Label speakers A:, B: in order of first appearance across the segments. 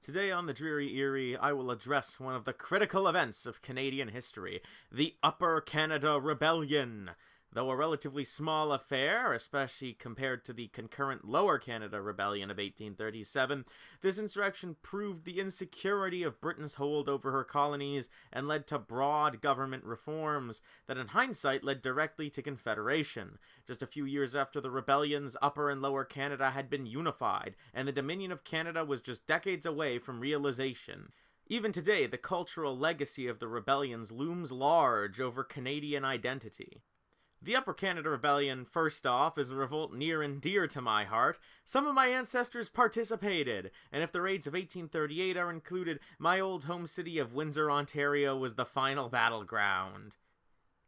A: Today on the Dreary Eerie, I will address one of the critical events of Canadian history, the Upper Canada Rebellion. Though a relatively small affair, especially compared to the concurrent Lower Canada Rebellion of 1837, this insurrection proved the insecurity of Britain's hold over her colonies and led to broad government reforms that in hindsight led directly to Confederation. Just a few years after the rebellions, Upper and Lower Canada had been unified, and the Dominion of Canada was just decades away from realization. Even today, the cultural legacy of the rebellions looms large over Canadian identity. The Upper Canada Rebellion, first off, is a revolt near and dear to my heart. Some of my ancestors participated, and if the raids of 1838 are included, my old home city of Windsor, Ontario was the final battleground.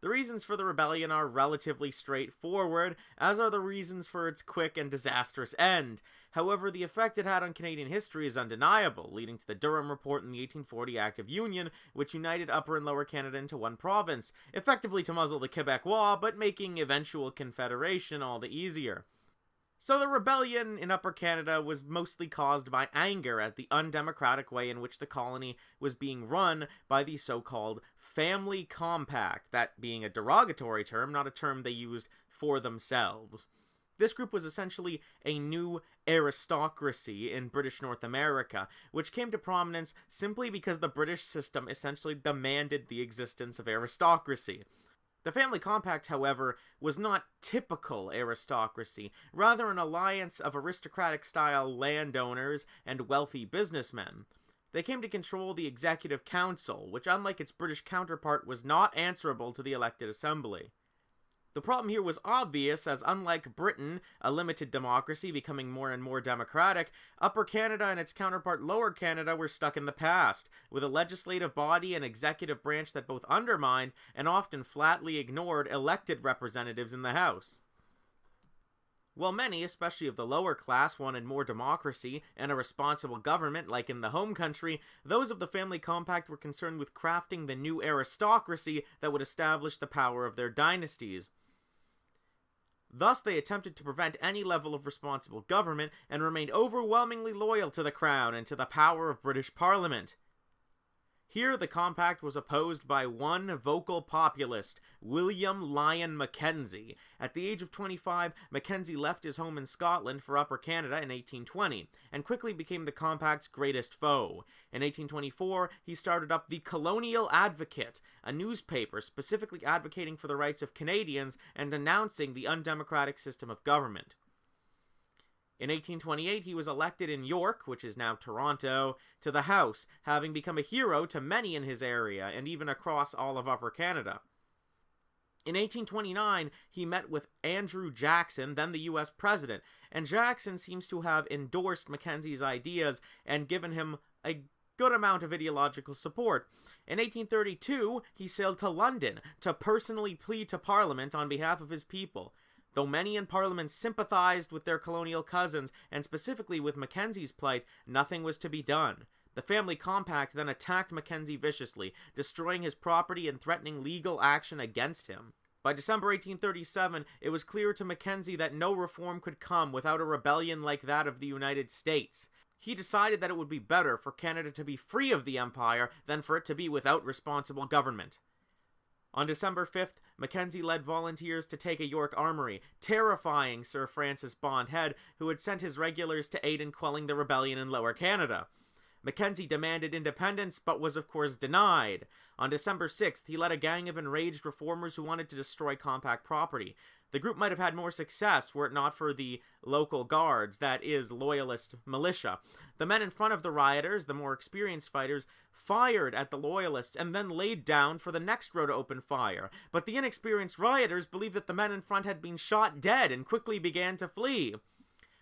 A: The reasons for the rebellion are relatively straightforward, as are the reasons for its quick and disastrous end. However, the effect it had on Canadian history is undeniable, leading to the Durham Report and the 1840 Act of Union, which united Upper and Lower Canada into one province, effectively to muzzle the Quebecois, but making eventual confederation all the easier. So the rebellion in Upper Canada was mostly caused by anger at the undemocratic way in which the colony was being run by the so-called Family Compact, that being a derogatory term, not a term they used for themselves. This group was essentially a new aristocracy in British North America, which came to prominence simply because the British system essentially demanded the existence of aristocracy. The Family Compact, however, was not typical aristocracy, rather an alliance of aristocratic-style landowners and wealthy businessmen. They came to control the Executive Council, which unlike its British counterpart was not answerable to the elected assembly. The problem here was obvious, as unlike Britain, a limited democracy becoming more and more democratic, Upper Canada and its counterpart Lower Canada were stuck in the past, with a legislative body and executive branch that both undermined and often flatly ignored elected representatives in the House. While many, especially of the lower class, wanted more democracy and a responsible government like in the home country, those of the Family Compact were concerned with crafting the new aristocracy that would establish the power of their dynasties. Thus, they attempted to prevent any level of responsible government and remained overwhelmingly loyal to the Crown and to the power of British Parliament. Here, the compact was opposed by one vocal populist, William Lyon Mackenzie. At the age of 25, Mackenzie left his home in Scotland for Upper Canada in 1820, and quickly became the compact's greatest foe. In 1824, he started up the Colonial Advocate, a newspaper specifically advocating for the rights of Canadians and denouncing the undemocratic system of government. In 1828, he was elected in York, which is now Toronto, to the House, having become a hero to many in his area, and even across all of Upper Canada. In 1829, he met with Andrew Jackson, then the U.S. President, and Jackson seems to have endorsed Mackenzie's ideas and given him a good amount of ideological support. In 1832, he sailed to London to personally plead to Parliament on behalf of his people. Though many in Parliament sympathized with their colonial cousins, and specifically with Mackenzie's plight, nothing was to be done. The Family Compact then attacked Mackenzie viciously, destroying his property and threatening legal action against him. By December 1837, it was clear to Mackenzie that no reform could come without a rebellion like that of the United States. He decided that it would be better for Canada to be free of the Empire than for it to be without responsible government. On December 5th, Mackenzie led volunteers to take a York armory, terrifying Sir Francis Bond Head, who had sent his regulars to aid in quelling the rebellion in Lower Canada. Mackenzie demanded independence, but was of course denied. On December 6th, he led a gang of enraged reformers who wanted to destroy compact property. The group might have had more success were it not for the local guards, that is, loyalist militia. The men in front of the rioters, the more experienced fighters, fired at the loyalists and then laid down for the next row to open fire. But the inexperienced rioters believed that the men in front had been shot dead and quickly began to flee.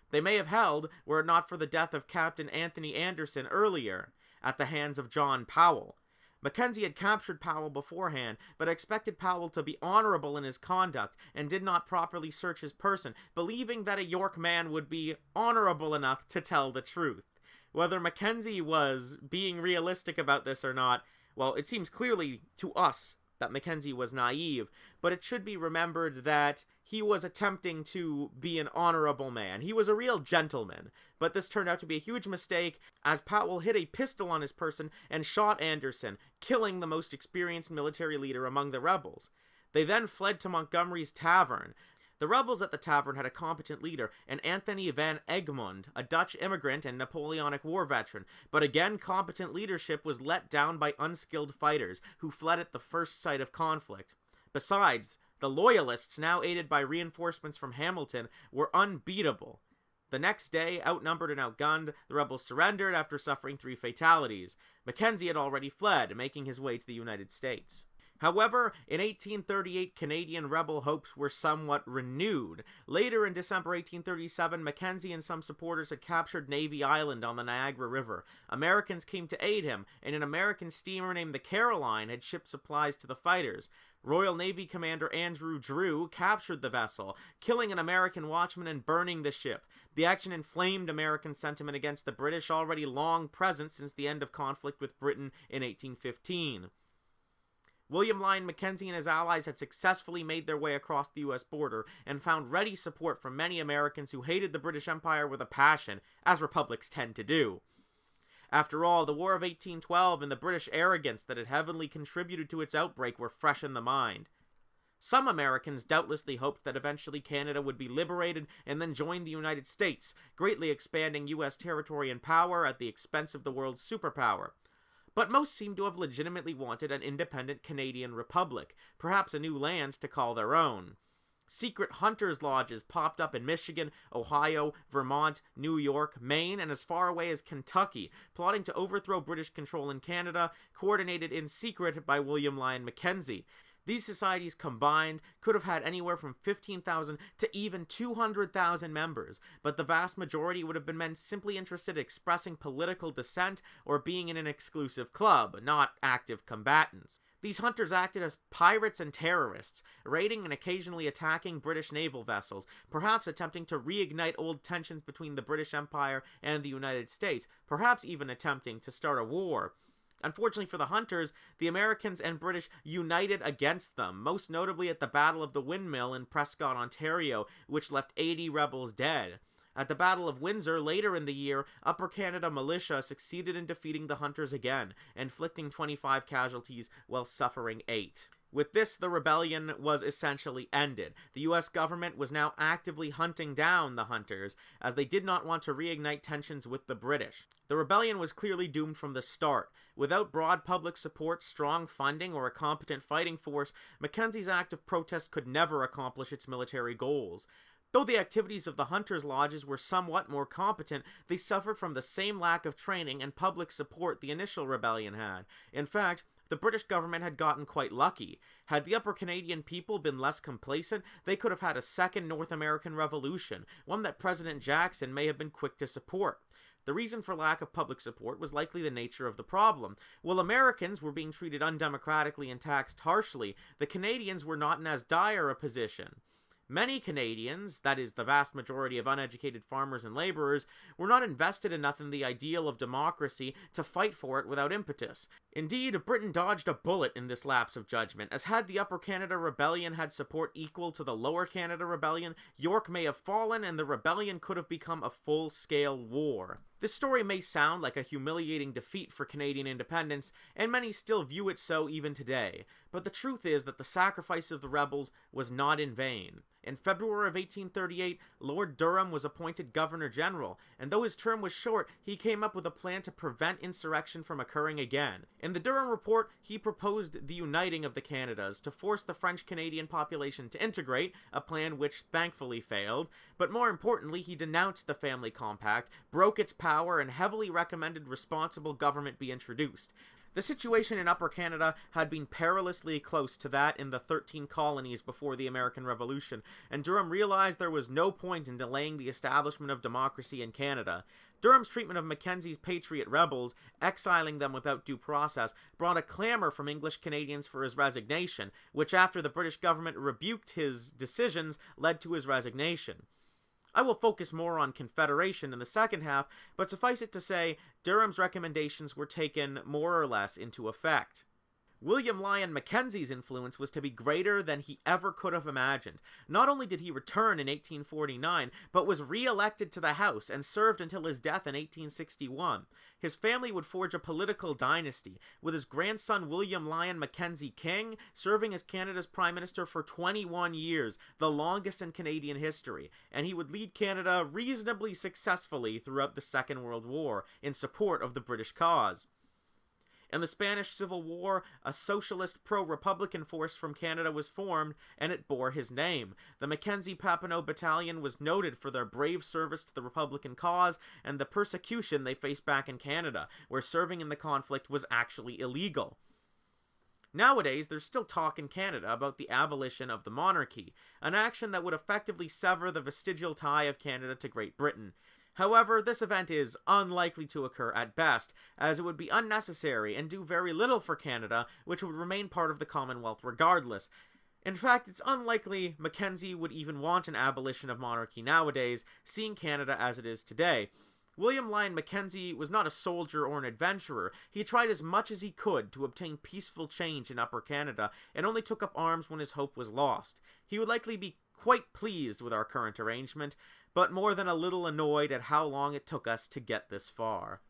A: They may have held, were it not for the death of Captain Anthony Anderson earlier, at the hands of John Powell. Mackenzie had captured Powell beforehand, but expected Powell to be honorable in his conduct, and did not properly search his person, believing that a York man would be honorable enough to tell the truth. Whether Mackenzie was being realistic about this or not, well, it seems clearly to us that Mackenzie was naive, but it should be remembered that he was attempting to be an honorable man. He was a real gentleman, but this turned out to be a huge mistake, as Powell hid a pistol on his person and shot Anderson, killing the most experienced military leader among the rebels. They then fled to Montgomery's tavern. The rebels at the tavern had a competent leader, an Anthony van Egmond, a Dutch immigrant and Napoleonic War veteran, but again competent leadership was let down by unskilled fighters, who fled at the first sight of conflict. Besides, the Loyalists, now aided by reinforcements from Hamilton, were unbeatable. The next day, outnumbered and outgunned, the rebels surrendered after suffering 3 fatalities. Mackenzie had already fled, making his way to the United States. However, in 1838, Canadian rebel hopes were somewhat renewed. Later in December 1837, Mackenzie and some supporters had captured Navy Island on the Niagara River. Americans came to aid him, and an American steamer named the Caroline had shipped supplies to the fighters. Royal Navy Commander Andrew Drew captured the vessel, killing an American watchman and burning the ship. The action inflamed American sentiment against the British, already long present since the end of conflict with Britain in 1815. William Lyon Mackenzie and his allies had successfully made their way across the U.S. border and found ready support from many Americans who hated the British Empire with a passion, as republics tend to do. After all, the War of 1812 and the British arrogance that had heavily contributed to its outbreak were fresh in the mind. Some Americans doubtlessly hoped that eventually Canada would be liberated and then join the United States, greatly expanding U.S. territory and power at the expense of the world's superpower. But most seem to have legitimately wanted an independent Canadian republic, perhaps a new land to call their own. Secret hunters' lodges popped up in Michigan, Ohio, Vermont, New York, Maine, and as far away as Kentucky, plotting to overthrow British control in Canada, coordinated in secret by William Lyon Mackenzie. These societies combined could have had anywhere from 15,000 to even 200,000 members, but the vast majority would have been men simply interested in expressing political dissent or being in an exclusive club, not active combatants. These hunters acted as pirates and terrorists, raiding and occasionally attacking British naval vessels, perhaps attempting to reignite old tensions between the British Empire and the United States, perhaps even attempting to start a war. Unfortunately for the hunters, the Americans and British united against them, most notably at the Battle of the Windmill in Prescott, Ontario, which left 80 rebels dead. At the Battle of Windsor later in the year, Upper Canada militia succeeded in defeating the hunters again, inflicting 25 casualties while suffering 8. With this, the rebellion was essentially ended. The U.S. government was now actively hunting down the hunters, as they did not want to reignite tensions with the British. The rebellion was clearly doomed from the start. Without broad public support, strong funding, or a competent fighting force, Mackenzie's act of protest could never accomplish its military goals. Though the activities of the hunters' lodges were somewhat more competent, they suffered from the same lack of training and public support the initial rebellion had. In fact, the British government had gotten quite lucky. Had the Upper Canadian people been less complacent, they could have had a second North American Revolution, one that President Jackson may have been quick to support. The reason for lack of public support was likely the nature of the problem. While Americans were being treated undemocratically and taxed harshly, the Canadians were not in as dire a position. Many Canadians, that is, the vast majority of uneducated farmers and laborers, were not invested enough in the ideal of democracy to fight for it without impetus. Indeed, Britain dodged a bullet in this lapse of judgment, as had the Upper Canada Rebellion had support equal to the Lower Canada Rebellion, York may have fallen and the rebellion could have become a full-scale war. This story may sound like a humiliating defeat for Canadian independence, and many still view it so even today, but the truth is that the sacrifice of the rebels was not in vain. In February of 1838, Lord Durham was appointed Governor-General, and though his term was short, he came up with a plan to prevent insurrection from occurring again. In the Durham Report, he proposed the uniting of the Canadas to force the French-Canadian population to integrate, a plan which thankfully failed, but more importantly, he denounced the Family Compact, broke its power, and heavily recommended responsible government be introduced. The situation in Upper Canada had been perilously close to that in the 13 colonies before the American Revolution, and Durham realized there was no point in delaying the establishment of democracy in Canada. Durham's treatment of Mackenzie's patriot rebels, exiling them without due process, brought a clamor from English Canadians for his resignation, which after the British government rebuked his decisions, led to his resignation. I will focus more on Confederation in the second half, but suffice it to say, Durham's recommendations were taken more or less into effect. William Lyon Mackenzie's influence was to be greater than he ever could have imagined. Not only did he return in 1849, but was re-elected to the House and served until his death in 1861. His family would forge a political dynasty, with his grandson William Lyon Mackenzie King serving as Canada's Prime Minister for 21 years, the longest in Canadian history, and he would lead Canada reasonably successfully throughout the Second World War in support of the British cause. In the Spanish Civil War, a socialist pro-Republican force from Canada was formed, and it bore his name. The Mackenzie Papineau Battalion was noted for their brave service to the Republican cause and the persecution they faced back in Canada, where serving in the conflict was actually illegal. Nowadays, there's still talk in Canada about the abolition of the monarchy, an action that would effectively sever the vestigial tie of Canada to Great Britain. However, this event is unlikely to occur at best, as it would be unnecessary and do very little for Canada, which would remain part of the Commonwealth regardless. In fact, it's unlikely Mackenzie would even want an abolition of monarchy nowadays, seeing Canada as it is today. William Lyon Mackenzie was not a soldier or an adventurer. He tried as much as he could to obtain peaceful change in Upper Canada, and only took up arms when his hope was lost. He would likely be quite pleased with our current arrangement, but more than a little annoyed at how long it took us to get this far.